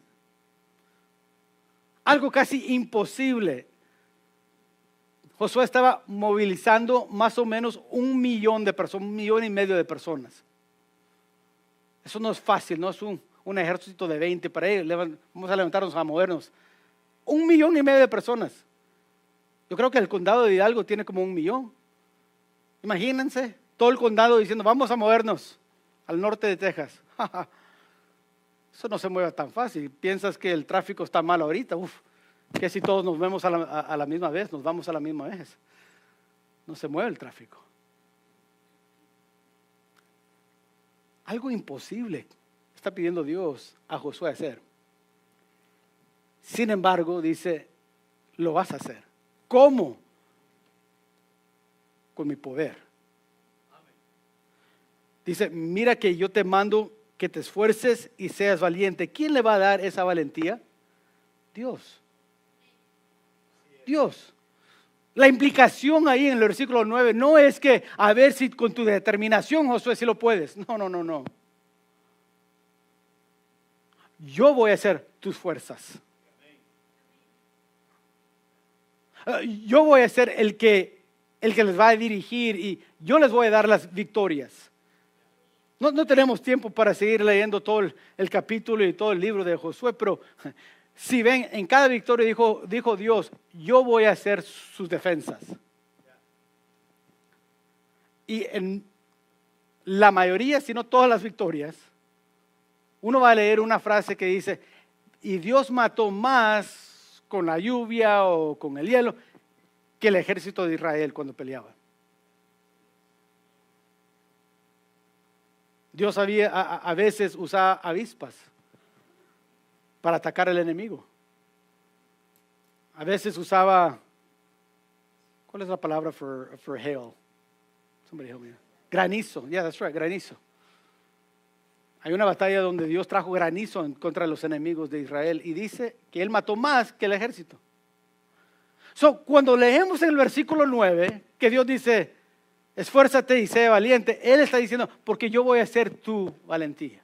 A: Algo casi imposible. Josué estaba movilizando más o menos 1 millón de personas, 1,5 millones de personas. Eso no es fácil, no es un ejército de 20 para ir, vamos a levantarnos a movernos. 1,5 millones de personas. Yo creo que el condado de Hidalgo tiene como 1 millón. Imagínense, todo el condado diciendo, vamos a movernos al norte de Texas. Eso no se mueve tan fácil. Piensas que el tráfico está mal ahorita. Que si todos nos vemos a la misma vez, nos vamos a la misma vez. No se mueve el tráfico. Algo imposible está pidiendo Dios a Josué hacer. Sin embargo, dice, lo vas a hacer. ¿Cómo? Con mi poder. Dice, mira que yo te mando que te esfuerces y seas valiente. ¿Quién le va a dar esa valentía? Dios. Dios. La implicación ahí en el versículo 9 no es que a ver si con tu determinación, Josué, si lo puedes. No. Yo voy a ser tus fuerzas. Yo voy a ser el que les va a dirigir y yo les voy a dar las victorias. No tenemos tiempo para seguir leyendo todo el capítulo y todo el libro de Josué, pero si ven, en cada victoria dijo Dios, yo voy a hacer sus defensas. Y en la mayoría, si no todas las victorias, uno va a leer una frase que dice, y Dios mató más con la lluvia o con el hielo que el ejército de Israel cuando peleaba. Dios a veces usaba avispas para atacar al enemigo. A veces usaba, ¿cuál es la palabra for hail? Somebody help me. Granizo, yeah, that's right, granizo. Hay una batalla donde Dios trajo granizo en contra de los enemigos de Israel y dice que Él mató más que el ejército. Cuando leemos en el versículo 9 que Dios dice, esfuérzate y sé valiente, Él está diciendo, porque yo voy a ser tu valentía.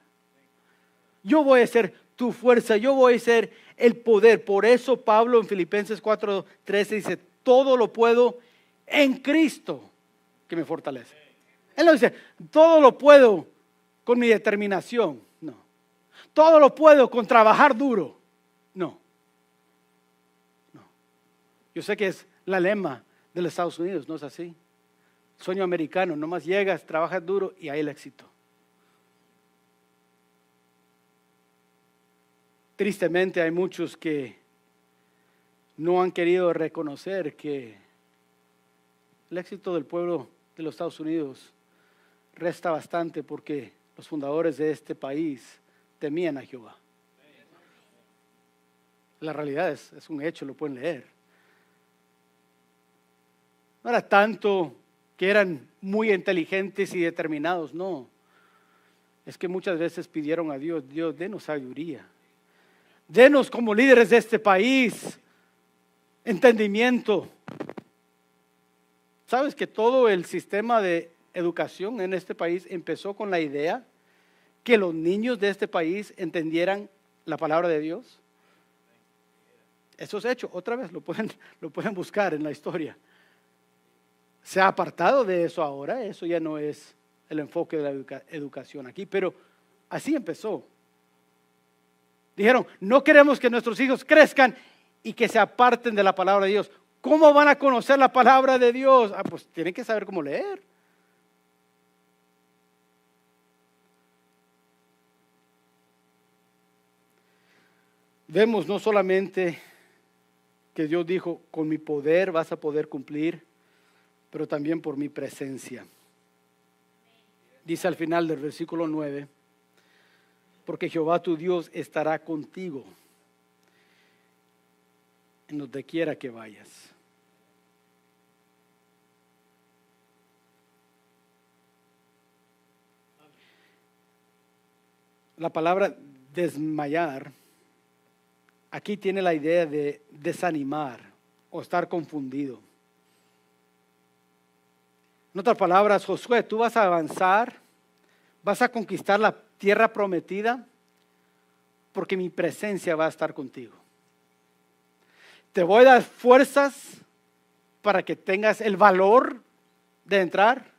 A: Yo voy a ser tu fuerza, yo voy a ser el poder. Por eso Pablo en Filipenses 4:13 dice, todo lo puedo en Cristo que me fortalece. Él no dice, todo lo puedo con mi determinación. No. Todo lo puedo con trabajar duro. No. Yo sé que es la lema de los Estados Unidos, ¿no es así? Sueño americano, nomás llegas, trabajas duro y hay el éxito. Tristemente hay muchos que no han querido reconocer que el éxito del pueblo de los Estados Unidos resta bastante porque los fundadores de este país temían a Jehová. La realidad es un hecho, lo pueden leer. No era tanto que eran muy inteligentes y determinados, no. Es que muchas veces pidieron a Dios, Dios, denos sabiduría. Denos como líderes de este país entendimiento. ¿Sabes que todo el sistema de educación en este país empezó con la idea que los niños de este país entendieran la palabra de Dios? Eso es hecho, otra vez lo pueden buscar en la historia. Se ha apartado de eso ahora, eso ya no es el enfoque de la educación aquí, pero así empezó. Dijeron, no queremos que nuestros hijos crezcan y que se aparten de la palabra de Dios. ¿Cómo van a conocer la palabra de Dios? Pues tienen que saber cómo leer. Vemos no solamente que Dios dijo, con mi poder vas a poder cumplir, pero también por mi presencia. Dice al final del versículo 9, porque Jehová tu Dios estará contigo en donde quiera que vayas. La palabra desmayar aquí tiene la idea de desanimar o estar confundido. En otras palabras, Josué, tú vas a avanzar, vas a conquistar la tierra prometida porque mi presencia va a estar contigo. Te voy a dar fuerzas para que tengas el valor de entrar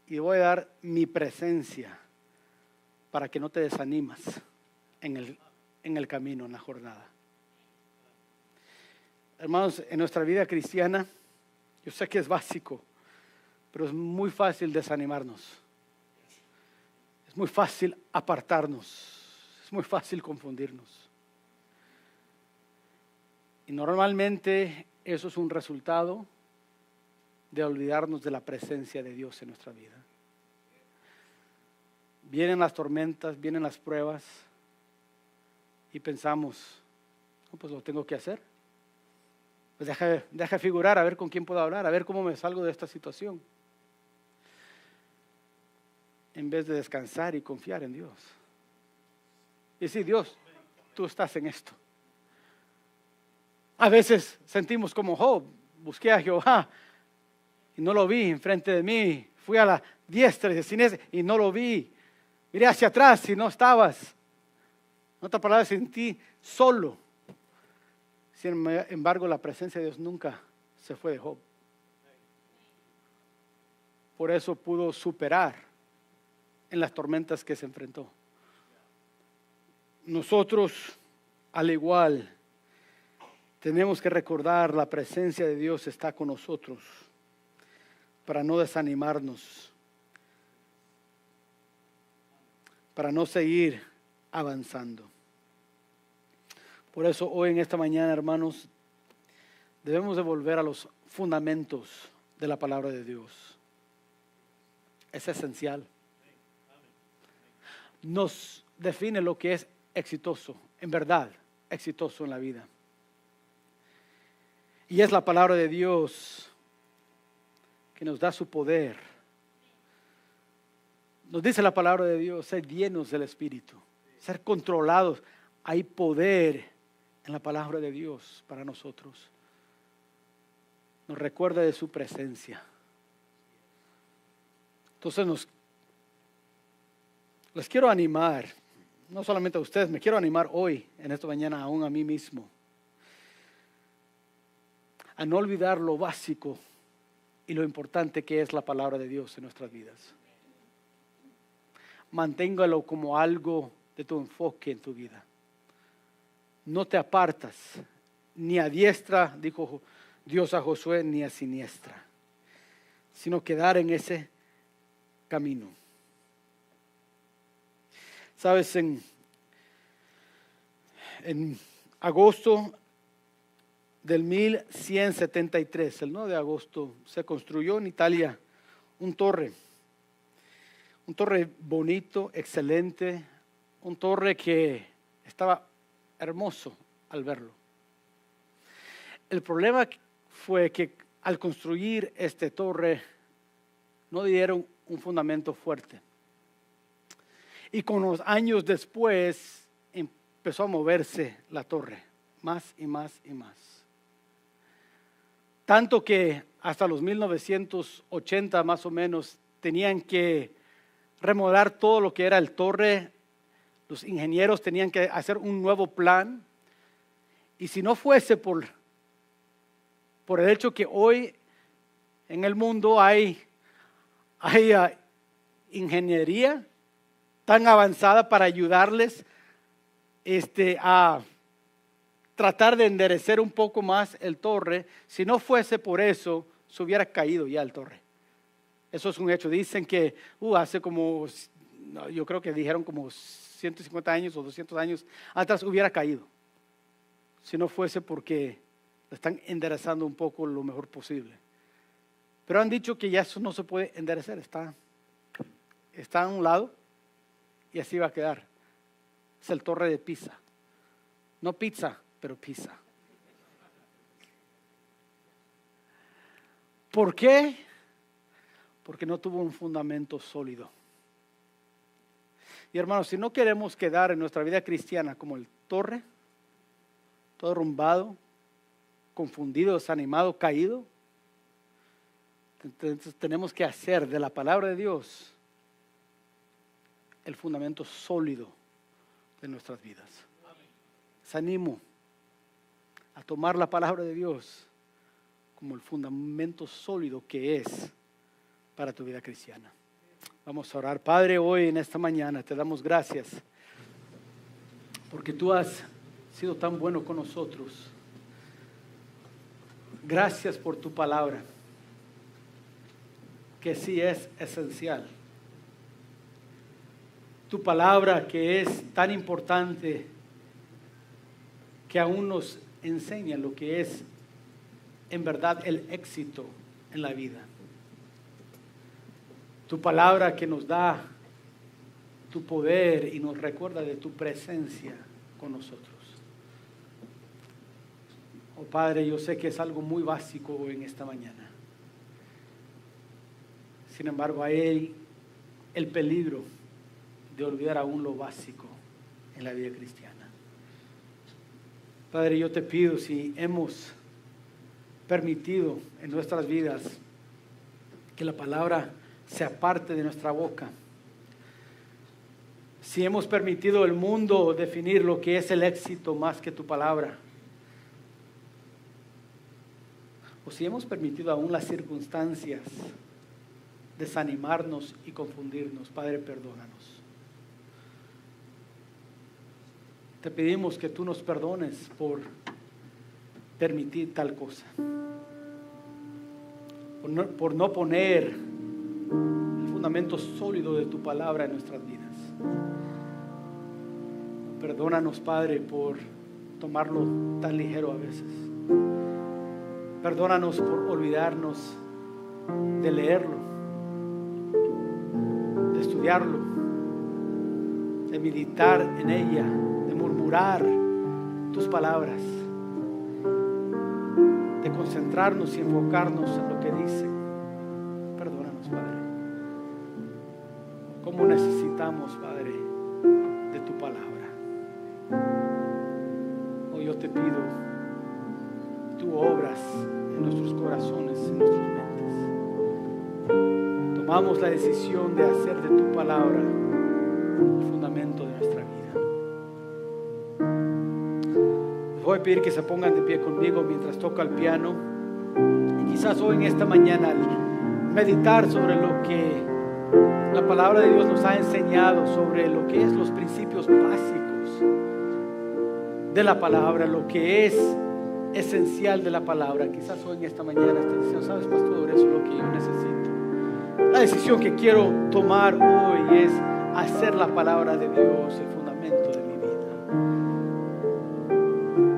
A: y voy a dar mi presencia para que no te desanimas en el camino, en la jornada. Hermanos, en nuestra vida cristiana, yo sé que es básico, pero es muy fácil desanimarnos. Es muy fácil apartarnos. Es muy fácil confundirnos. Y normalmente eso es un resultado de olvidarnos de la presencia de Dios en nuestra vida. Vienen las tormentas, vienen las pruebas y pensamos, no, pues lo tengo que hacer. Pues deja figurar, a ver con quién puedo hablar, a ver cómo me salgo de esta situación. En vez de descansar y confiar en Dios. Y decir, Dios, tú estás en esto. A veces sentimos como Job, busqué a Jehová y no lo vi enfrente de mí. Fui a la diestra y siniestra y no lo vi. Miré hacia atrás y no estabas. En otras palabras, sentí solo. Sin embargo, la presencia de Dios nunca se fue de Job. Por eso pudo superar en las tormentas que se enfrentó. Nosotros, al igual, tenemos que recordar la presencia de Dios está con nosotros para no desanimarnos, para no seguir avanzando. Por eso hoy en esta mañana, hermanos, debemos de volver a los fundamentos de la palabra de Dios. Es esencial. Nos define lo que es exitoso, en verdad, exitoso en la vida. Y es la palabra de Dios que nos da su poder. Nos dice la palabra de Dios, ser llenos del Espíritu, ser controlados. Hay poder en la palabra de Dios para nosotros. Nos recuerda de su presencia. Entonces les quiero animar, no solamente a ustedes, me quiero animar hoy, en esta mañana, aún a mí mismo, a no olvidar lo básico y lo importante que es la palabra de Dios en nuestras vidas. Manténgalo como algo de tu enfoque en tu vida. No te apartas, ni a diestra, dijo Dios a Josué, ni a siniestra, sino quedar en ese camino. Sabes, en agosto del 1173, el 9 de agosto, se construyó en Italia un torre bonito, excelente, un torre que estaba hermoso al verlo. El problema fue que al construir esta torre no dieron un fundamento fuerte. Y con los años después empezó a moverse la torre, más y más y más. Tanto que hasta los 1980 más o menos tenían que remodelar todo lo que era el torre. Los ingenieros tenían que hacer un nuevo plan. Y si no fuese por el hecho que hoy en el mundo hay ingeniería tan avanzada para ayudarles a tratar de enderecer un poco más el torre, si no fuese por eso, se hubiera caído ya el torre. Eso es un hecho. Dicen que hace como, yo creo que dijeron como 150 años o 200 años atrás hubiera caído. Si no fuese porque están enderezando un poco lo mejor posible. Pero han dicho que ya eso no se puede enderezar, está a un lado y así va a quedar. Es el Torre de Pisa. No pizza, pero Pisa. ¿Por qué? Porque no tuvo un fundamento sólido. Y hermanos, si no queremos quedar en nuestra vida cristiana como el torre, todo derrumbado, confundido, desanimado, caído, entonces tenemos que hacer de la palabra de Dios el fundamento sólido de nuestras vidas. Les animo a tomar la palabra de Dios como el fundamento sólido que es para tu vida cristiana. Vamos a orar. Padre, hoy en esta mañana te damos gracias porque tú has sido tan bueno con nosotros. Gracias por tu palabra, que sí es esencial. Tu palabra que es tan importante, que aún nos enseña lo que es en verdad el éxito en la vida. Tu palabra que nos da tu poder y nos recuerda de tu presencia con nosotros. Oh Padre, yo sé que es algo muy básico hoy en esta mañana. Sin embargo, hay el peligro de olvidar aún lo básico en la vida cristiana. Padre, yo te pido, si hemos permitido en nuestras vidas que la palabra se aparte de nuestra boca, si hemos permitido el mundo definir lo que es el éxito más que tu palabra, o si hemos permitido aún las circunstancias desanimarnos y confundirnos, Padre, perdónanos. Te pedimos que tú nos perdones por permitir tal cosa, por no poner el fundamento sólido de tu palabra en nuestras vidas. Perdónanos, Padre, por tomarlo tan ligero a veces. Perdónanos por olvidarnos de leerlo, de estudiarlo, de meditar en ella, de murmurar tus palabras, de concentrarnos y enfocarnos en lo que dice. Perdónanos, Padre. ¿Cómo necesitamos, Padre, de tu palabra? Hoy yo te pido, tú obras en nuestros corazones, en nuestras mentes. Tomamos la decisión de hacer de tu palabra el fundamento de nuestra vida. Les voy a pedir que se pongan de pie conmigo mientras toca el piano. Y quizás hoy en esta mañana, al meditar sobre lo que la palabra de Dios nos ha enseñado, sobre lo que es los principios básicos de la palabra, lo que es esencial de la palabra, quizás hoy en esta mañana estés diciendo: sabes, pastor, eso es lo que yo necesito. La decisión que quiero tomar hoy es hacer la palabra de Dios el fundamento de mi vida.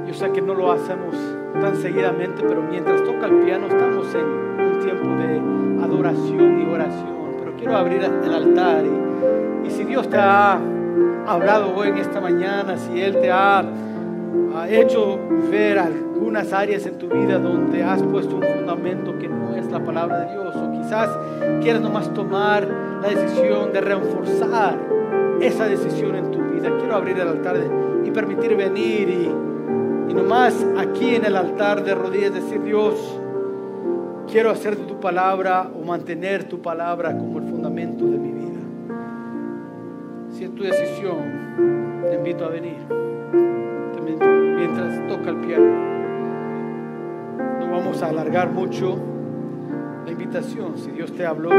A: Yo sé que no lo hacemos tan seguidamente, pero mientras toca el piano estamos en un tiempo de adoración y oración. Pero quiero abrir el altar y si Dios te ha hablado hoy en esta mañana, si Él te ha ha hecho ver algunas áreas en tu vida donde has puesto un fundamento que no es la palabra de Dios, o quizás quieres nomás tomar la decisión de reforzar esa decisión en tu vida. Quiero abrir el altar y permitir venir y nomás aquí en el altar de rodillas decir: Dios, quiero hacer de tu palabra o mantener tu palabra como el fundamento de mi vida. Si es tu decisión, te invito a venir. Mientras toca el piano, no vamos a alargar mucho la invitación. Si Dios te habló,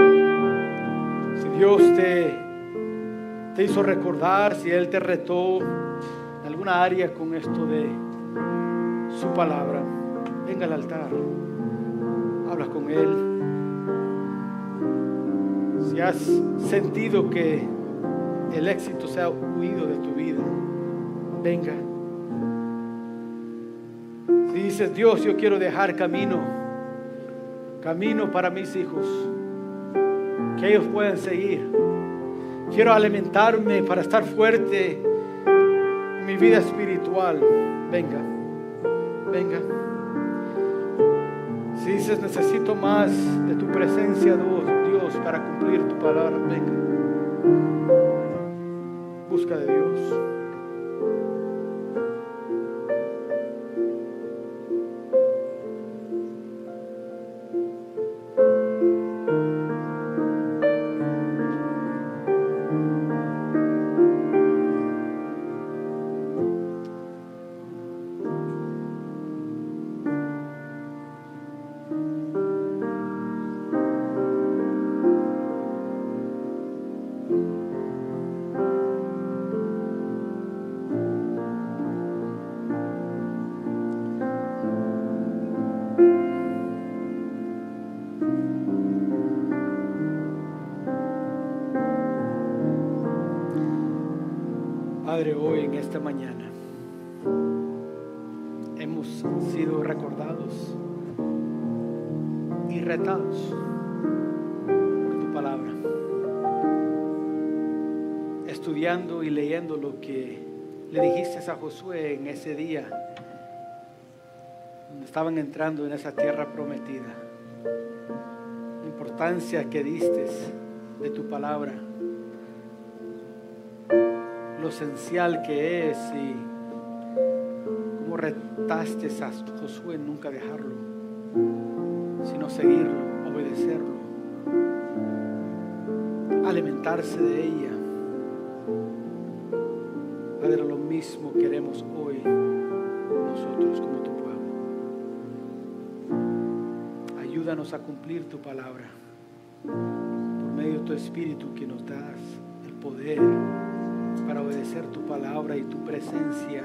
A: si Dios te hizo recordar, si Él te retó en alguna área con esto de su palabra, venga al altar, habla con Él. Si has sentido que el éxito se ha huido de tu vida, venga. Si dices: Dios, yo quiero dejar camino para mis hijos, que ellos puedan seguir. Quiero alimentarme para estar fuerte en mi vida espiritual. Venga. Si dices: necesito más de tu presencia, Dios, para cumplir tu palabra, venga. Busca de Dios. Padre, hoy en esta mañana hemos sido recordados y retados por tu palabra, estudiando y leyendo lo que le dijiste a Josué en ese día donde estaban entrando en esa tierra prometida, la importancia que diste de tu palabra, lo esencial que es, y cómo retaste a Josué nunca dejarlo, sino seguirlo, obedecerlo, alimentarse de ella. Padre, lo mismo queremos hoy nosotros como tu pueblo. Ayúdanos a cumplir tu palabra por medio de tu Espíritu, que nos das el poder para obedecer tu palabra y tu presencia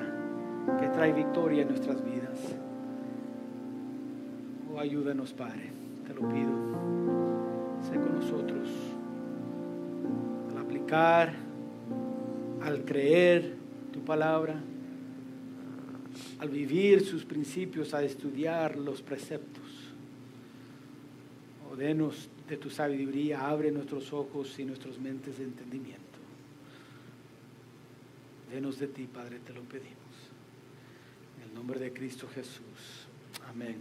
A: que trae victoria en nuestras vidas. Oh, ayúdanos, Padre, te lo pido. Sé con nosotros al aplicar, al creer tu palabra, al vivir sus principios, a estudiar los preceptos. Oh, denos de tu sabiduría, abre nuestros ojos y nuestras mentes de entendimiento. Denos de ti, Padre, te lo pedimos. En el nombre de Cristo Jesús. Amén.